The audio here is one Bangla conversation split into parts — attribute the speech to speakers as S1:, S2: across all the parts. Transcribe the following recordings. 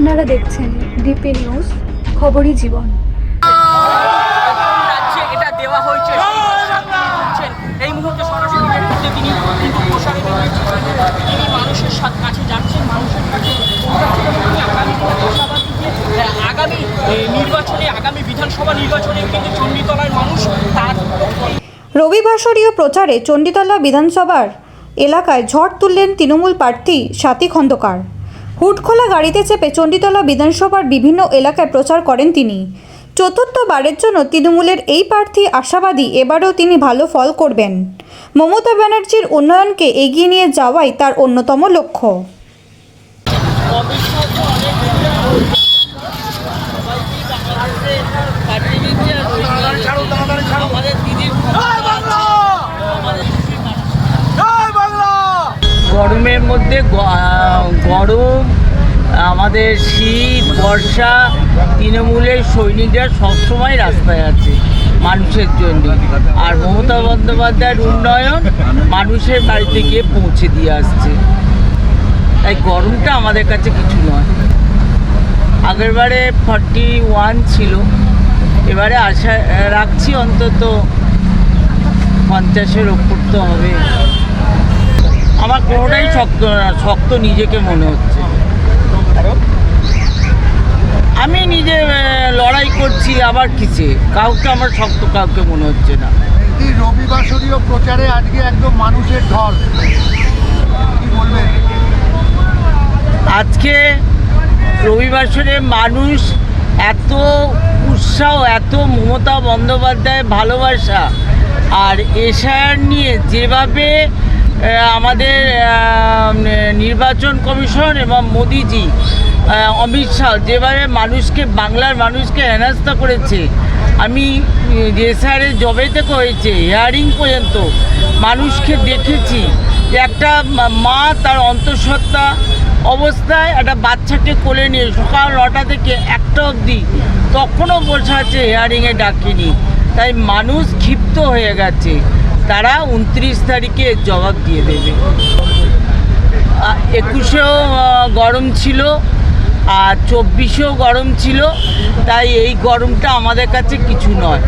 S1: আপনারা দেখছেন ডিপি নিউজ, খবরই জীবন।
S2: রাজ্যে এটা দেওয়া হয়েছে এই মুহূর্তে সরাসরি নেতৃত্বে তিনি কিন্তু প্রসারে তিনি মানুষের কাছে যাচ্ছেন, মানুষের কাছে আগামী নির্বাচনে, আগামী বিধানসভা নির্বাচনে কিন্তু চণ্ডীতলার মানুষ তার
S3: রবিবাসরীয় প্রচারে চণ্ডীতলা বিধানসভার এলাকায় ঝড় তুললেন তৃণমূল প্রার্থী স্বাতী খন্দকার। হুডখোলা গাড়িতে চেপে চণ্ডীতলা বিধানসভার বিভিন্ন এলাকায় প্রচার করেন তিনি। চতুর্থবারের জন্য তৃণমূলের এই প্রার্থী আশাবাদী এবারেও তিনি ভালো ফল করবেন। মমতা ব্যানার্জির উন্নয়নকে এগিয়ে নিয়ে যাওয়াই তার অন্যতম লক্ষ্য।
S2: গরমের মধ্যে গরম, আমাদের শীত, বর্ষা, তৃণমূলের সৈনিকরা সবসময় রাস্তায় আছে মানুষের জন্য। আর মমতা বন্দ্যোপাধ্যায়ের উন্নয়ন মানুষের বাড়িতে গিয়ে পৌঁছে দিয়ে আসছে, তাই গরমটা আমাদের কাছে কিছু নয়। আগেরবারে 41 ছিল, এবারে আশা রাখছি অন্তত 50-এর ওপর তো হবে। আমার কোনোটাই শক্ত নিজেকে মনে হচ্ছে। আমি নিজে লড়াই করছি, আবার কিসে কাউকে আমার শক্ত কাউকে মনে হচ্ছে না।
S4: এই রবিবাসরীয় প্রচারে আজকে একদম মানুষের ঢল, কি বলবেন?
S2: আজকে রবিবাসরে মানুষ এত উৎসাহ, এত মমতা বন্দ্যোপাধ্যায় ভালোবাসা, আর এশায়ার নিয়ে যেভাবে আমাদের নির্বাচন কমিশন এবং মোদিজি, অমিত শাহ যেভাবে মানুষকে, বাংলার মানুষকে হেনস্থা করেছে। আমি এশায়ারের জবে থেকে হয়েছে হিয়ারিং পর্যন্ত মানুষকে দেখেছি যে একটা মা তার অন্তঃসত্ত্বা অবস্থায় একটা বাচ্চাকে কোলে নিয়ে সকাল 9টা থেকে 1টা অবধি তখনও বসে আছে, হিয়ারিংয়ে ডাকেনি। তাই মানুষ ক্ষিপ্ত হয়ে গেছে, তারা 29 তারিখে জবাব দিয়ে দেবে। 21-এও গরম ছিল আর 24-এও গরম ছিল, তাই এই গরমটা আমাদের কাছে কিছু নয়।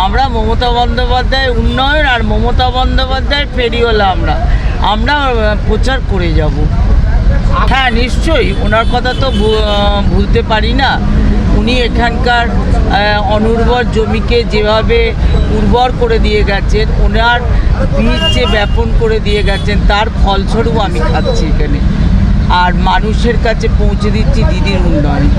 S2: আমরা মমতা বন্দ্যোপাধ্যায়ের উন্নয়ন আর মমতা বন্দ্যোপাধ্যায়ের ফেরিওয়ালা, আমরা প্রচার করে যাব। হ্যাঁ, নিশ্চয়ই ওনার কথা তো ভুলতে পারি না। উনি এখানকার অনুর্বর জমিকে যেভাবে উর্বর করে দিয়ে গেছেন, ওনার বীজ যে ব্যাপন করে দিয়ে গেছেন, তার ফলস্বরূপ আমি খাচ্ছি এখানে, আর মানুষের কাছে পৌঁছে দিচ্ছি দিদির উন্নয়ন।